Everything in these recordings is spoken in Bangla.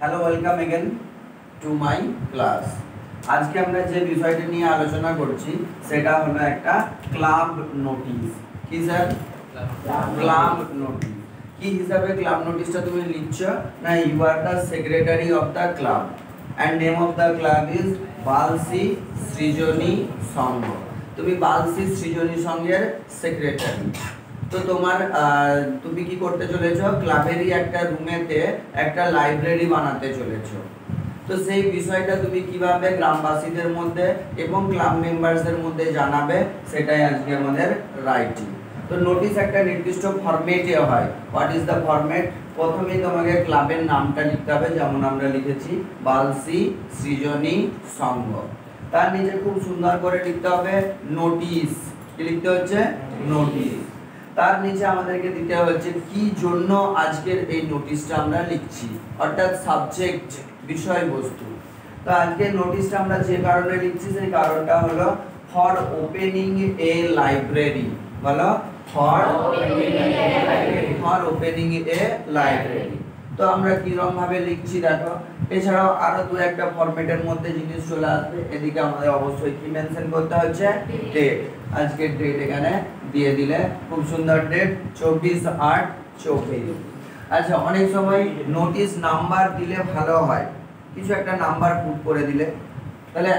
Hello, welcome again to my class. আজকে আমরা যে বিষয়টি নিয়ে আলোচনা করছি সেটা হলো একটা ক্লাব নোটিশ। কি স্যার? Club notice. কি হিসাবে ক্লাব নোটিশটা তুমি লিখছ? না, you are the secretary of the club and name of the club is Balsi Srijani Sangha. তুমি বালসি সৃজনী সংঘের সেক্রেটারি। তো তুমি কি করতে চলেছো? ক্লাবেরই একটা রুমেতে একটা লাইব্রেরি বানাতে চলেছো। তো সেই বিষয়টা তুমি কিভাবে গ্রামবাসীদের মধ্যে এবং ক্লাব মেম্বারসদের মধ্যে জানাবে, সেটাই আজকে আমাদের রাইটিং। তো নোটিশ একটা নির্দিষ্ট ফরম্যাটে হয়। What is the format? প্রথমেই তোমাকে ক্লাবের নামটা লিখতে হবে, যেমন আমরা লিখেছি বালসি সৃজনী সংঘ। তার নিচে খুব সুন্দর করে লিখতে হবে নোটিশ। কি লিখতে হচ্ছে? নোটিশ। তার নিচে আমাদেরকে দিতে হচ্ছে কি জন্য আজকের এই নোটিশটা আমরা লিখছি, অর্থাৎ সাবজেক্ট, বিষয়বস্তু। তো আজকের নোটিশটা আমরা যে কারণে লিখছি সেই কারণটা হলো ফর ওপেনিং এ লাইব্রেরি। বলো, ফর ওপেনিং এ লাইব্রেরি। তো আমরা কিরকম ভাবে লিখছি দেখো। এছাড়াও আরো দু একটা ফরম্যাটের মধ্যে জিনিস চলে আসবে। এদিকে আমাদের অবশ্যই কি মেনশন করতে হচ্ছে? ডেট। আজকের ডেট এখানে দিয়ে দিলে খুব সুন্দর ডেট 24/8/24। আচ্ছা, অনেক সময় নোটিশ নাম্বার দিলে ভালো হয়, কিছু একটা নাম্বার পুট করে দিলে। তাহলে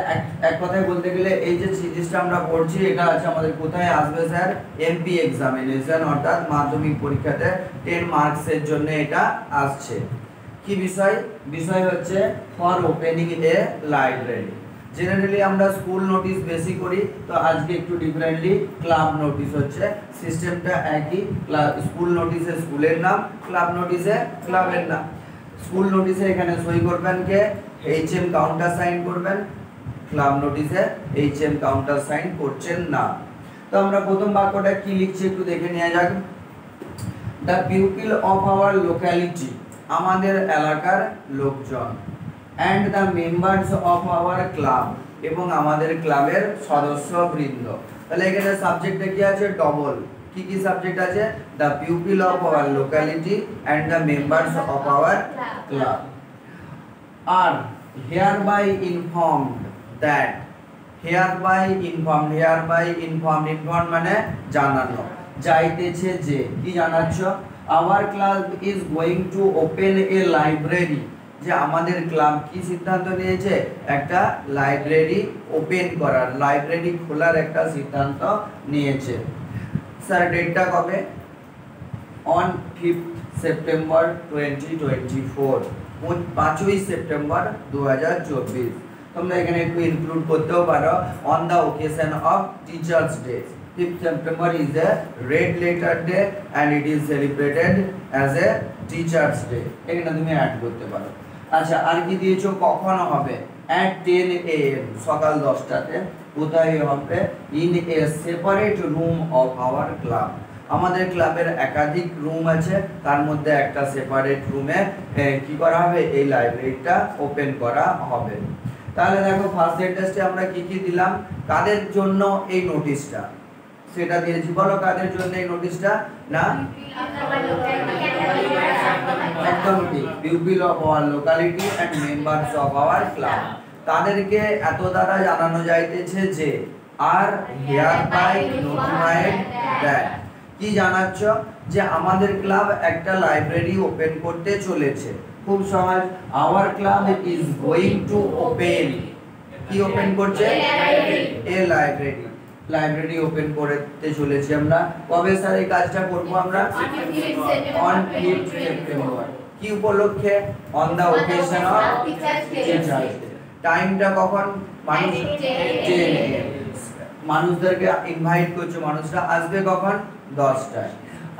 এক কথায় বলতে গেলে এই যে জিনিসটা আমরা পড়ছি এটা আছে আমাদের কোথায় আসবে স্যার? এমপি এক্সামিনেশন, অর্থাৎ মাধ্যমিক পরীক্ষাতে 10 মার্কসের জন্য এটা আসছে। কি বিষয়? বিষয় হচ্ছে for opening A library. Generally আমরা স্কুল নোটিশ বেশি করি, তো আজকে একটু ডিফারেন্টলি ক্লাব নোটিশ হচ্ছে। সিস্টেমটা একই। স্কুল নোটিশে স্কুলের নাম, ক্লাব নোটিশে ক্লাবের নাম। স্কুল নোটিশে এখানে সই করবেন কে? এইচএম কাউন্টার সাইন করবেন। ক্লাব নোটিশে এইচএম কাউন্টার সাইন করছেন না। তো আমরা প্রথম বাক্যটা কি লিখছি একটু দেখে নেওয়া যাক। The people of our locality, আমাদের এলাকার লোকজন, and the members of our club, এবং আমাদের ক্লাবের সদস্যবৃন্দ। তাহলে এখানে সাবজেক্টে কি আছে? ডবল। কি কি সাবজেক্ট আছে? the people of our locality and the members of our club are hereby informed that, informed মানে জানানো, যাইতেছে যে। কি জানাচ্ছ? our club is going to open a library, যে আমাদের ক্লাব কি সিদ্ধান্ত নিয়েছে? একটা লাইব্রেরি ওপেন করার, লাইব্রেরি খোলার একটা সিদ্ধান্ত নিয়েছে। স্যার ডেটটা কবে? অন 5th সেপ্টেম্বর 2024, 5ই সেপ্টেম্বর 2024। তোমরা এখানে একটু ইনক্লুড করতেও পারো on the occasion of teachers day. 5th September is a red letter day and it is celebrated as a teachers day। এখানে তুমি অ্যাড করতে পারো। আচ্ছা, আর কি দিয়েছো? কখন হবে? at 10 AM, সকাল 10টাতে। কোথায় হবে? in a separate room of our club, আমাদের ক্লাবের একাধিক রুম আছে, তার মধ্যে একটা সেপারেট রুমে কি করা হবে? এই লাইব্রেরিটা ওপেন করা হবে। তাহলে দেখো ফার্স্ট সেন্টেন্সে আমরা কি কি দিলাম, কাদের জন্য এই নোটিশটা সেটা দিয়েছি। বলো কাদের জন্য এই নোটিশটা? না, একদম ঠিক, people of our locality and members of our club. তাদেরকে এত দ্বারা জানানো যাইতেছে যে, are hereby notified that, কি জানাচ্ছ? যে আমাদের ক্লাব একটা লাইব্রেরি ওপেন করতে চলেছে। খুব সহজ, our club is going to open, কি ওপেন করছে? এ লাইব্রেরি, লাইব্রেরি ওপেন করতে চলেছি আমরা। কবে স্যার এই কাজটা করব আমরা? On 5th September. কি উপলক্ষে? On the occasion of teachers Day. টাইমটা কখন? মানুষদেরকে ইনভাইট করছো, মানুষরা আসবে কখন? 10টায়।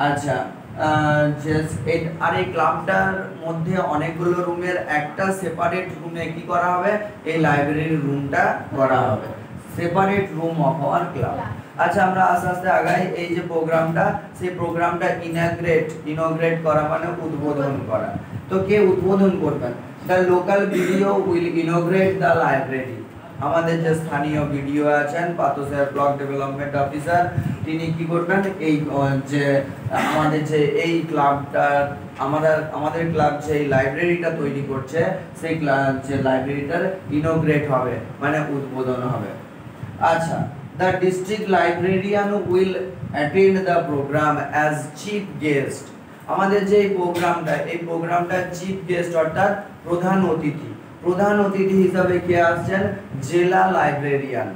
আচ্ছা, আর এই ক্লাবটার মধ্যে অনেকগুলো রুমের একটা সেপারেট রুমে কি করা হবে? এই লাইব্রেরির রুমটা করা হবে, separate room of our club. আচ্ছা, আমরা আস্তে আস্তে আগাই। এই যে প্রোগ্রামটা, সেই প্রোগ্রামটা ইনগ্রেট করা মানে উদ্বোধন করা। তো কে উদ্বোধন করবেন? The local video will ইনগ্রেট the library, আমাদের যে স্থানীয় ভিডিও আছেন Partha sir block development officer, তিনি কি করবেন এই যে আমাদের যে এই ক্লাবটা আমাদের ক্লাব যে লাইব্রেরিটা তৈরি করছে সেই যে লাইব্রেরিটার ইনোগ্রেট হবে মানে উদ্বোধন হবে। আচ্ছা, the district librarian will attend the program as chief guest। আমাদের যে এই প্রোগ্রামটা চিফ গেস্ট অর্থাৎ প্রধান অতিথি হিসাবে কে আসছেন? জেলা লাইব্রেরিয়ান,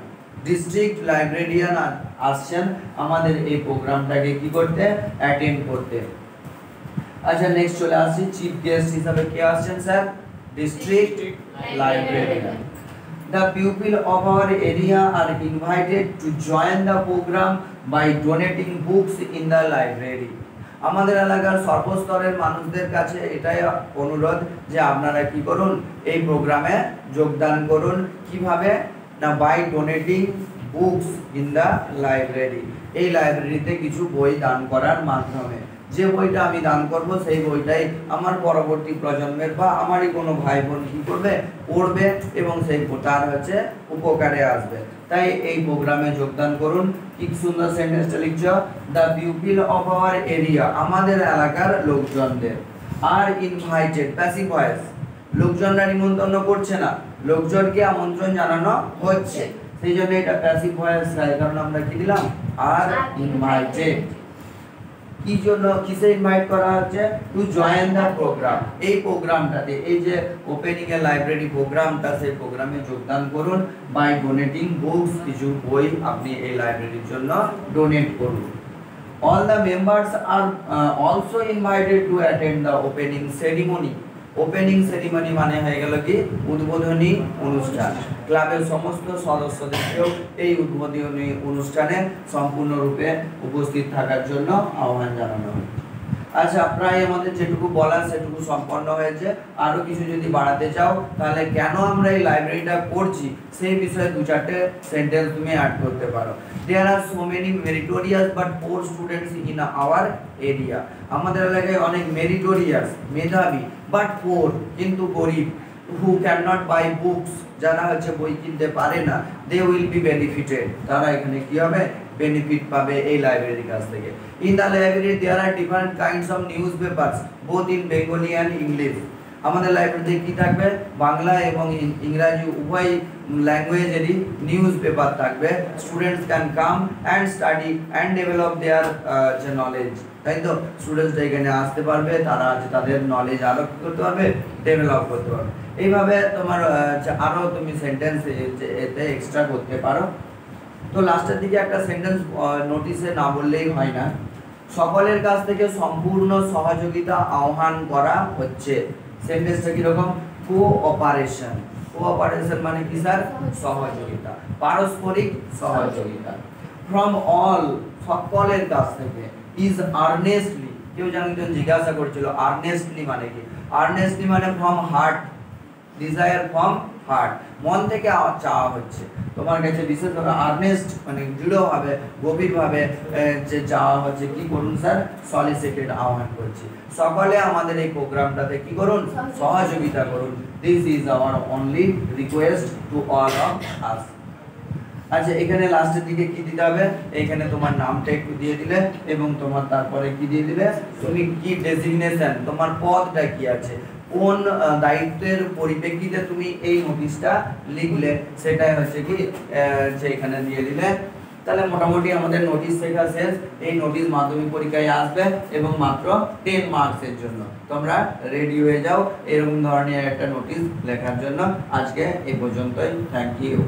ডিস্ট্রিক্ট লাইব্রেরিয়ান আসছেন আমাদের এই প্রোগ্রামটাকে কি করতে? অ্যাটেন্ড করতে। আচ্ছা, নেক্সট চলে আসি, চিফ গেস্ট হিসাবে কে আসছেন sir? District librarian. The people of our area are invited to join the program by donating books in the library। আমাদের এলাকার সর্বস্তরের মানুষদের কাছে এটাই অনুরোধ যে আপনারা কি করুন? এই প্রোগ্রামে যোগদান করুন। কিভাবে না? By donating books in the library. এই লাইব্রেরিতে কিছু বই দান করার মাধ্যমে। যে বইটা আমি দান করব সেই বইটাই আমার পরবর্তী প্রজন্মের বা আমারই কোনো ভাই বোন কি করবে? পড়বে এবং সেই তার হচ্ছে উপকারে আসবে। তাই এই প্রোগ্রামে যোগদান করুন। কি সুন্দর সেন্টেন্সটা লিখছো, the people of our area, আমাদের এলাকার লোকজনদের, আর ইনভাইটেড, প্যাসিভ ভয়েস, লোকজনরা নিমন্ত্রণ করছে না, লোকজনকে আমন্ত্রণ জানানো হচ্ছে, সেই জন্য এটা প্যাসিভ ভয়েস, কারণ আমরা কি দিলাম? Are invited. কি জন্য কিসে ইনভাইট করা হচ্ছে? To join the programme. এই প্রোগ্রামটাতে, এই যে ওপেনিং এ লাইব্রেরি প্রোগ্রামটা, সেই প্রোগ্রামে যোগদান করুন বাই ডোনেটিং বুকস, কিছু বই আপনি এই লাইব্রেরির জন্য ডোনেট করুন। All the members are also invited to attend the opening ceremony. Opening ceremony মানে হয়ে গেল কি? উদ্বোধনী অনুষ্ঠান। ক্লাবের সমস্ত সদস্যদেরকেও এই উদ্বোধনী অনুষ্ঠানে সম্পূর্ণরূপে উপস্থিত থাকার জন্য আহ্বান জানানো হয়। আচ্ছা, প্রায় আমাদের যেটুকু বলার সেটুকু সম্পন্ন হয়েছে। আরো কিছু যদি বাড়াতে চাও তাহলে কেন আমরা এই লাইব্রেরিটা করছি সেই বিষয়ে দু চারটে সেন্টেন্স তুমি অ্যাড করতে পারো। There are so many meritorious but poor students in our area। আমাদের এলাকায় অনেক মেরিটোরিয়াস, মেধাবী, বাট পোর, কিন্তু গরিব, who cannot buy books, যারা হচ্ছে বই কিনতে পারে না, they will be benefited, তারা এখানে কি হবে? বেনিফিট পাবে এই লাইব্রেরির কাছ থেকে। In the library there are different kinds of newspapers both in Bengali and English। আমাদের লাইব্রেরিতে কি থাকবে? বাংলা এবং ইংরেজি উভয় ল্যাঙ্গুয়েজেরই নিউজ পেপার থাকবে। Students can come and study and develop their যে নলেজ, তাই তো? স্টুডেন্টসরা এখানে আসতে পারবে, তারা তাদের নলেজ আরো কি করতে পারবে? ডেভেলপ করতে পারবে। এইভাবে তোমার আরো তুমি সেন্টেন্স এতে এক্সট্রা করতে পারো। তো লাস্টের দিকে একটা সেন্টেন্স নোটিশে না বললেই হয় না। সকলের কাছ থেকে সম্পূর্ণ সহযোগিতা আহ্বান করা হচ্ছে। সেন্টেন্সটা কি রকম? কোঅপারেশন। কোঅপারেশন মানে কি স্যার? সহযোগিতা, পারস্পরিক সহযোগিতা। ফ্রম অল, সকলের কাছ থেকে। ইজ আর্নেস্টলি, কেউ জানেন জিজ্ঞাসা করছিল আর্নেস্টলি মানে কি? আর্নেস্টলি মানে from heart, desire from heart, মন থেকে চাওয়া হচ্ছে তোমার কাছে। বিশেষভাবে আর্নেস্ট মানে দৃঢ়ভাবে, গভীরভাবে যে চাওয়া হচ্ছে। কি করুন স্যার? সলিসিটেড, আহ্বান করছি। সকলে আমাদের এই প্রোগ্রামটাতে কি করুন? সহযোগিতা করুন। This is our only request to all of us. আচ্ছা, এখানে লাস্টের দিকে কি দিতে হবে? এখানে তোমার নামটা একটু দিয়ে দিলে এবং তোমার তারপরে কি দিয়ে দিলে? তুমি কি ডেজিগনেশন, তোমার পদটা কি আছে, কোন দায়িত্বের পরিপ্রেক্ষিতে তুমি এই নোটিশটা লিখলে, সেটাই হচ্ছে কি যে এখানে দিয়ে দিলে। তাহলে মোটামুটি আমাদের নোটিশ লেখা শেষ। এই নোটিশ মাধ্যমিক পরীক্ষায় আসবে এবং মাত্র 10 মার্কসের জন্য। তোমরা রেডি হয়ে যাও এরকম ধরনের একটা নোটিশ লেখার জন্য। আজকে এই পর্যন্তই। Thank you.